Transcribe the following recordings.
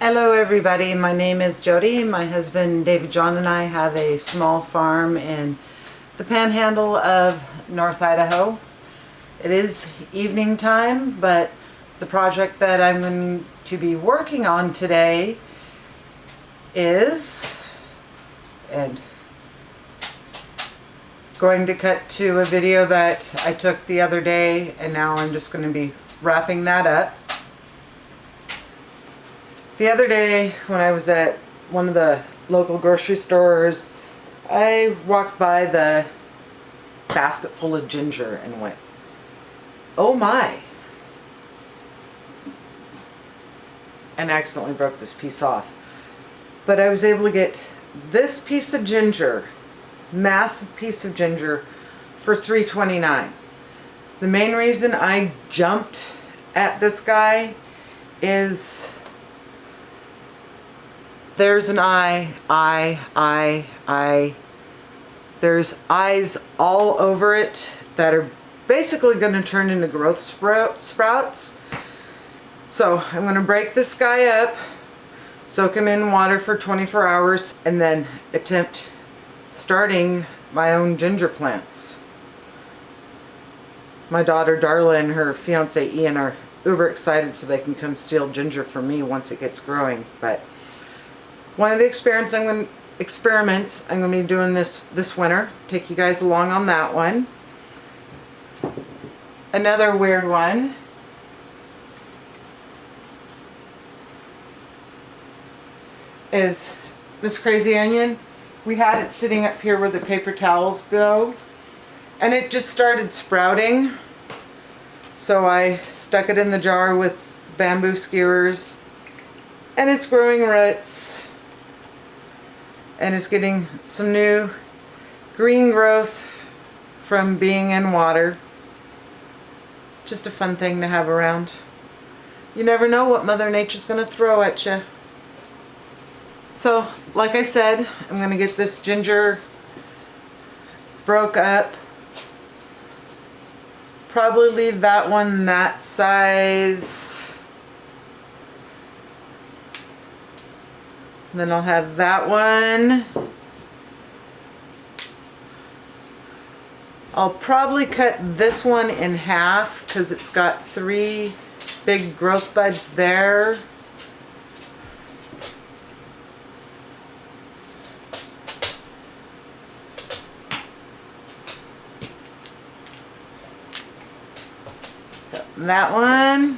Hello everybody, my name is Jody. My husband David John and I have a small farm in the panhandle of North Idaho. It is evening time, but the project that I'm going to be working on today is, and going to cut to a video that I took the other day, and now I'm just going to be wrapping that up. The other day when I was at one of the local grocery stores, I walked by the basket full of ginger and went, oh my, and accidentally broke this piece off. But I was able to get this piece of ginger, massive piece of ginger, for $3.29. The main reason I jumped at this guy is there's an eye. There's eyes all over it that are basically going to turn into growth sprouts. So I'm going to break this guy up, soak him in water for 24 hours, and then attempt starting my own ginger plants. My daughter Darla and her fiance Ian are uber excited so they can come steal ginger from me once it gets growing. But one of the experiments I'm going to be doing this winter. Take you guys along on that one. Another weird one is this crazy onion. We had it sitting up here where the paper towels go, and it just started sprouting. So I stuck it in the jar with bamboo skewers, and it's growing roots. And it's getting some new green growth from being in water. Just a fun thing to have around. You never know what Mother Nature's going to throw at you. So, like I said, I'm going to get this ginger broke up. Probably leave that one that size. And then I'll have that one. I'll probably cut this one in half because it's got 3 big growth buds there. Got that one.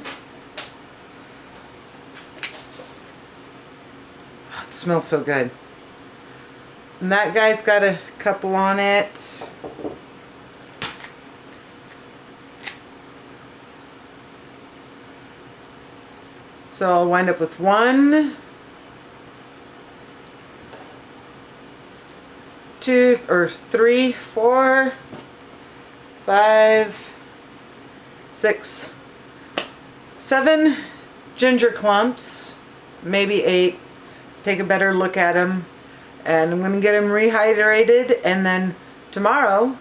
Smells so good. And that guy's got a couple on it. So I'll wind up with 1, 2, or 3, 4, 5, 6, 7 ginger clumps, maybe 8. Take a better look at them, and I'm going to get them rehydrated, and then tomorrow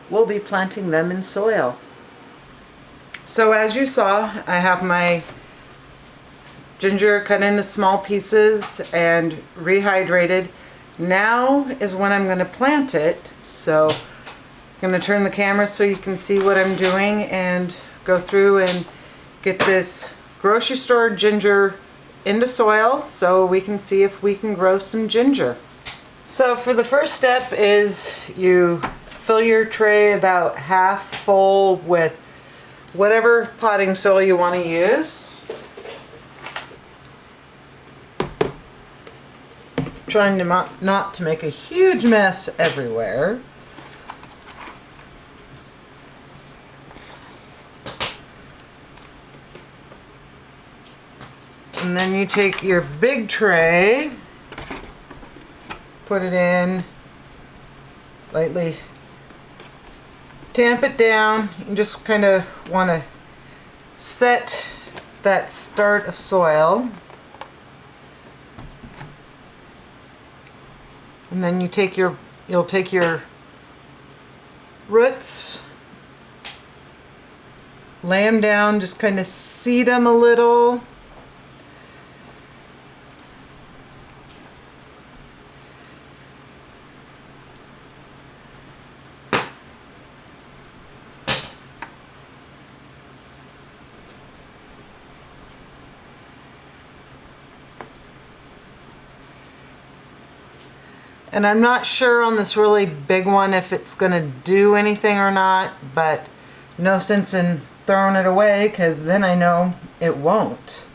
we'll be planting them in soil. So as you saw, I have my ginger cut into small pieces and rehydrated. Now is when I'm going to plant it. So I'm going to turn the camera so you can see what I'm doing and go through and get this grocery store ginger into soil so we can see if we can grow some ginger. So for the first step is you fill your tray about half full with whatever potting soil you want to use. Trying to not to make a huge mess everywhere. And then you take your big tray, put it in, lightly tamp it down. You just kind of want to set that start of soil. And then you'll take your roots, lay them down, just kind of seed them a little. And I'm not sure on this really big one if it's gonna do anything or not, but no sense in throwing it away because then I know it won't.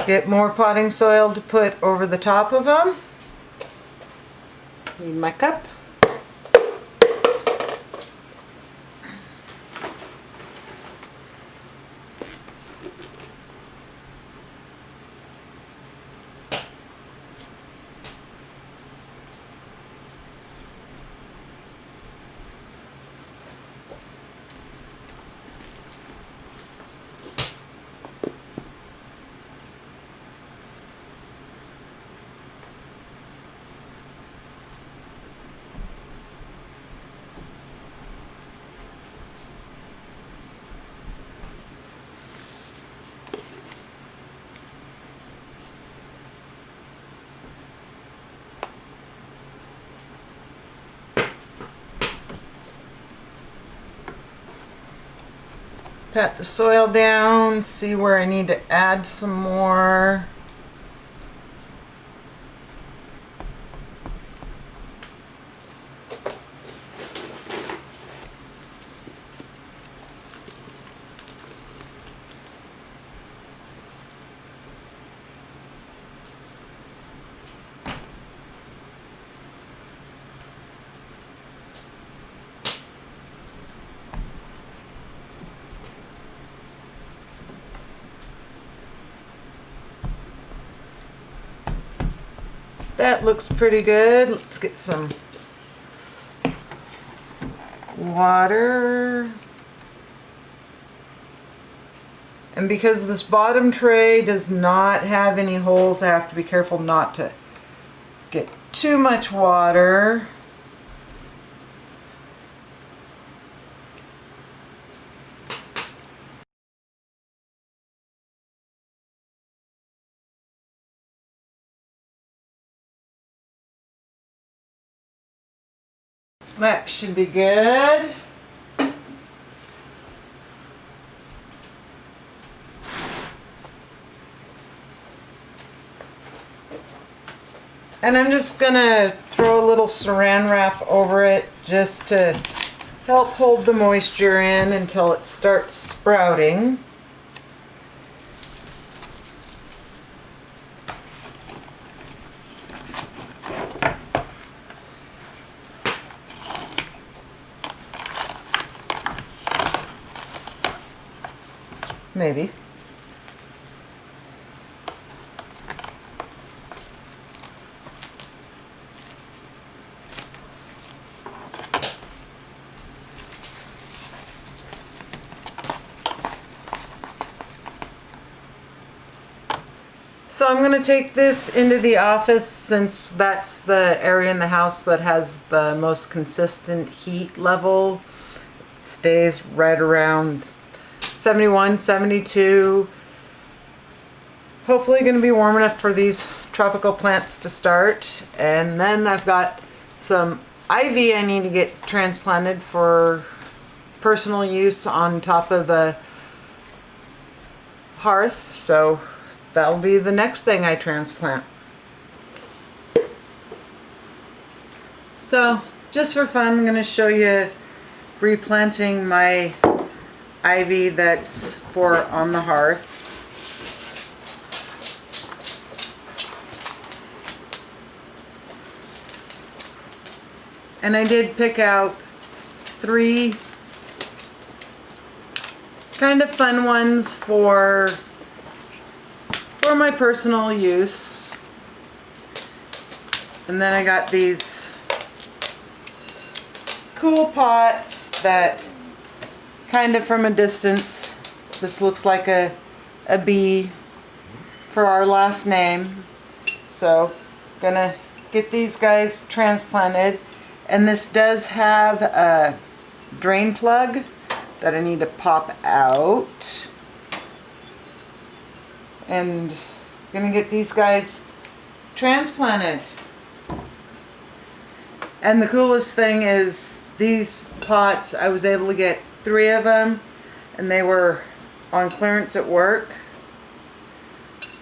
Get more potting soil to put over the top of them. Need my cup. Pat the soil down, see where I need to add some more. That looks pretty good. Let's get some water. And because this bottom tray does not have any holes, I have to be careful not to get too much water. That should be good. And I'm just gonna throw a little saran wrap over it just to help hold the moisture in until it starts sprouting. Maybe. So I'm going to take this into the office since that's the area in the house that has the most consistent heat level. It stays right around 71, 72. Hopefully going to be warm enough for these tropical plants to start. And then I've got some ivy I need to get transplanted for personal use on top of the hearth. So that'll be the next thing I transplant. So just for fun, I'm going to show you replanting my ivy that's for on the hearth. And I did pick out 3 kind of fun ones for my personal use. And then I got these cool pots that kind of from a distance, this looks like a bee for our last name. So gonna get these guys transplanted. And this does have a drain plug that I need to pop out. And gonna get these guys transplanted. And the coolest thing is these pots, I was able to get 3 of them and they were on clearance at work.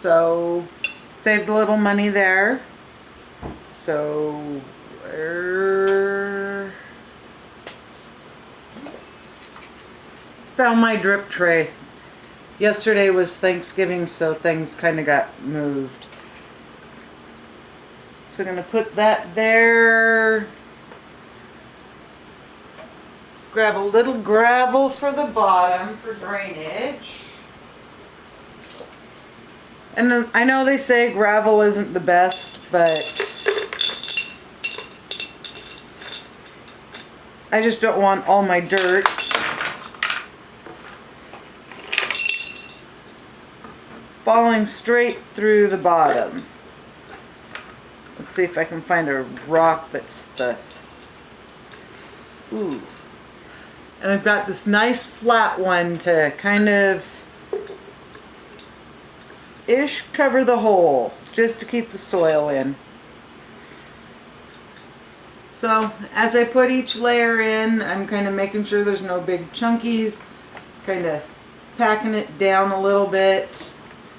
So saved a little money there. So found my drip tray. Yesterday was Thanksgiving, so things kind of got moved. So I'm going to put that there. Grab a little gravel for the bottom for drainage. And I know they say gravel isn't the best, but I just don't want all my dirt falling straight through the bottom. Let's see if I can find a rock that's the... Ooh. And I've got this nice flat one to kind of cover the hole, just to keep the soil in. So as I put each layer in, I'm kind of making sure there's no big chunkies, kind of packing it down a little bit,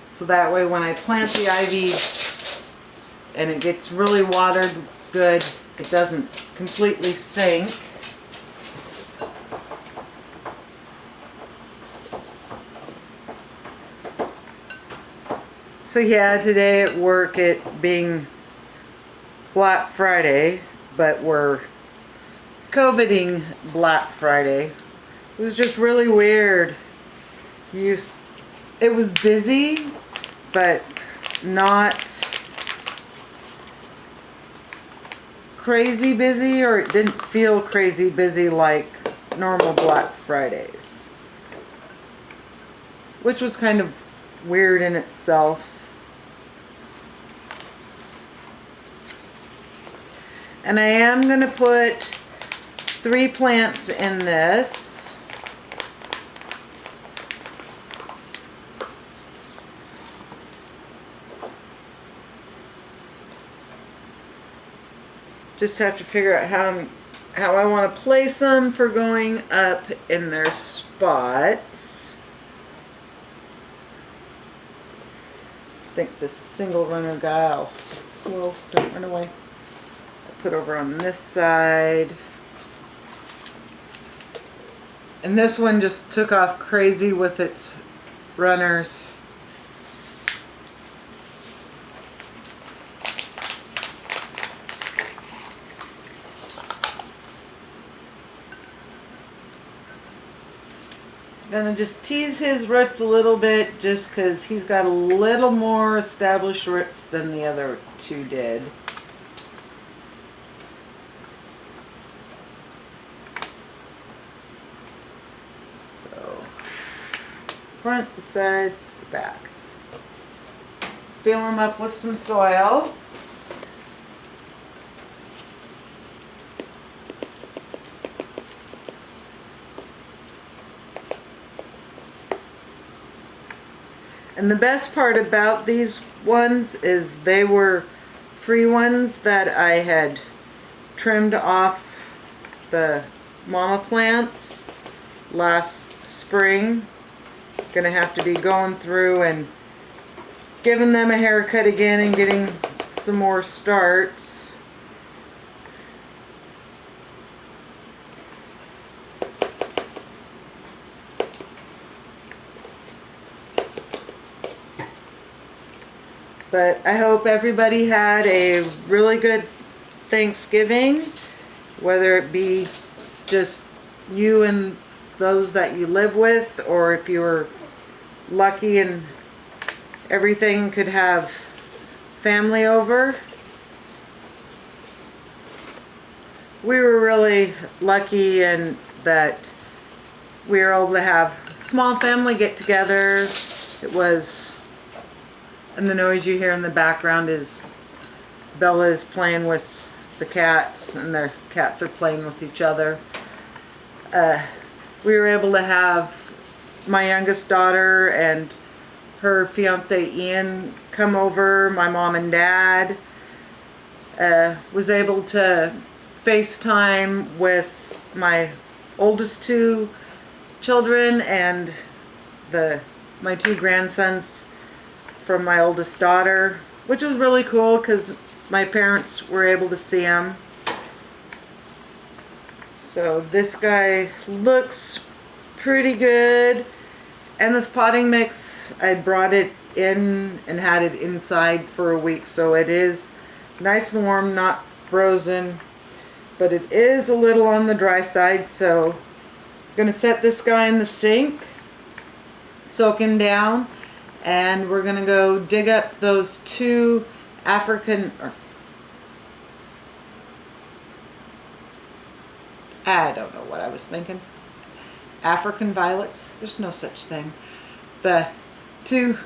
so that way when I plant the ivy and it gets really watered good, it doesn't completely sink. So yeah, today at work, it being Black Friday, but we're COVIDing Black Friday, it was just really weird. It was busy, but not crazy busy, or it didn't feel crazy busy like normal Black Fridays, which was kind of weird in itself. And I am going to put 3 plants in this. Just have to figure out how I want to place them for going up in their spots. I think the single runner guy, whoa, don't run away. Put over on this side. And this one just took off crazy with its runners. Gonna just tease his roots a little bit, just because he's got a little more established roots than the other two did. Front, the side, the back. Fill them up with some soil. And the best part about these ones is they were free ones that I had trimmed off the mama plants last spring. Gonna have to be going through and giving them a haircut again and getting some more starts. But I hope everybody had a really good Thanksgiving, whether it be just you and those that you live with, or if you were lucky and everything could have family over. We were really lucky in that we were able to have small family get-together. It was, and the noise you hear in the background is Bella is playing with the cats, and their cats are playing with each other. We were able to have my youngest daughter and her fiance Ian come over, my mom and dad. Was able to FaceTime with my oldest 2 children and my 2 grandsons from my oldest daughter, which was really cool because my parents were able to see them. So this guy looks pretty good. And this potting mix, I brought it in and had it inside for a week, so it is nice and warm, not frozen, but it is a little on the dry side. So I'm gonna set this guy in the sink, soak him down, and we're gonna go dig up those two African, I don't know what I was thinking. African violets. There's no such thing. The two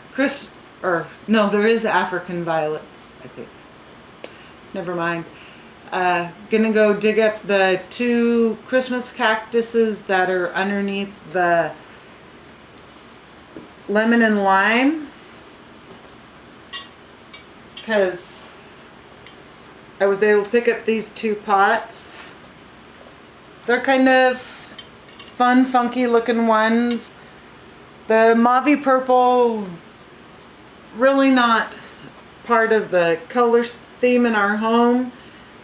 no, there is African violets, I think. Never mind. Gonna go dig up the two Christmas cactuses that are underneath the lemon and lime, because I was able to pick up these two pots. They're kind of fun, funky looking ones. The mauvey purple, really not part of the color theme in our home,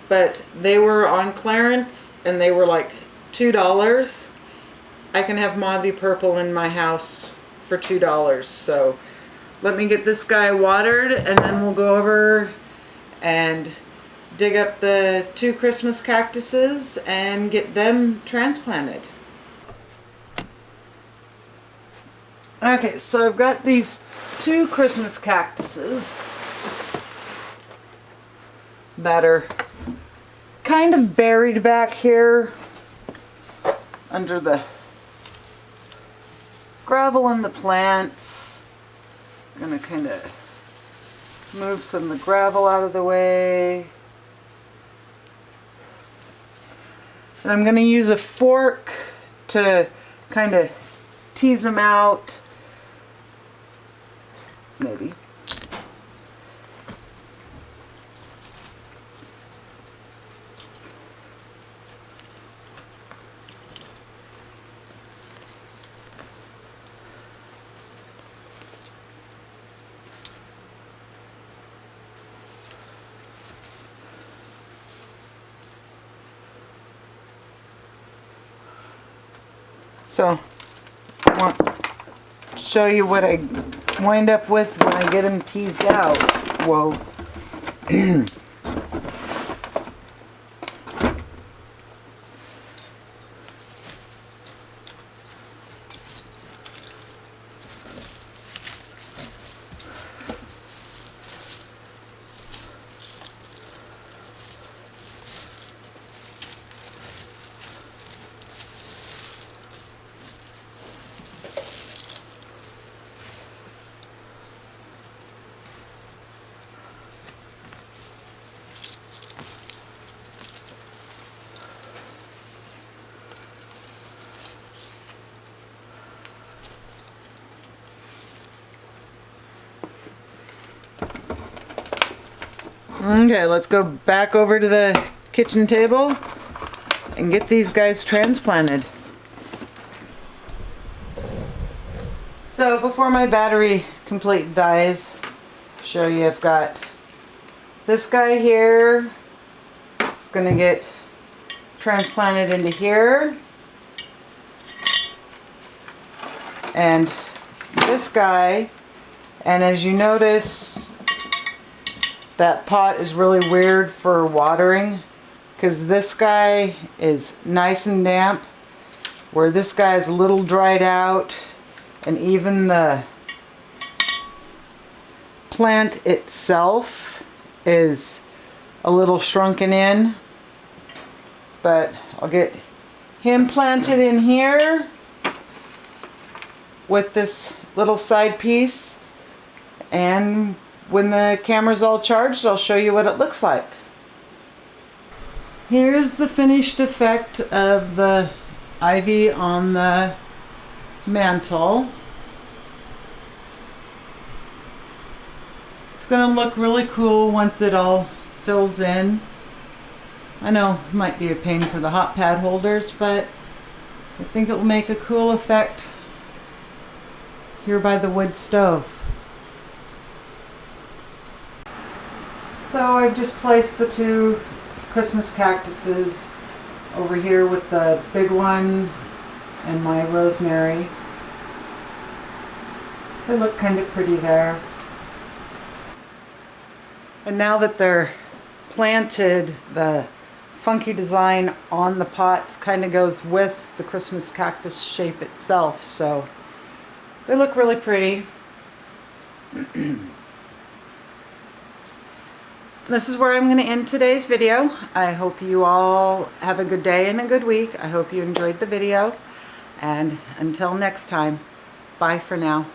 but they were on clearance and they were like $2. I can have mauvey purple in my house for $2. So let me get this guy watered and then we'll go over and dig up the two Christmas cactuses and get them transplanted. Okay, so I've got these two Christmas cactuses that are kind of buried back here under the gravel in the plants. I'm gonna kind of move some of the gravel out of the way. And I'm gonna use a fork to kind of tease them out. Maybe. So, I want to show you what I wind up with when I get them teased out. Whoa. Okay, let's go back over to the kitchen table and get these guys transplanted. So before my battery completely dies, show you I've got this guy here. It's gonna get transplanted into here. And this guy, and as you notice, that pot is really weird for watering because this guy is nice and damp, where this guy is a little dried out, and even the plant itself is a little shrunken in. But I'll get him planted in here with this little side piece, and when the camera's all charged, I'll show you what it looks like. Here's the finished effect of the ivy on the mantle. It's gonna look really cool once it all fills in. I know it might be a pain for the hot pad holders, but I think it will make a cool effect here by the wood stove. So I've just placed the two Christmas cactuses over here with the big one and my rosemary. They look kind of pretty there. And now that they're planted, the funky design on the pots kind of goes with the Christmas cactus shape itself, so they look really pretty. This is where I'm going to end today's video. I hope you all have a good day and a good week. I hope you enjoyed the video, and until next time, bye for now.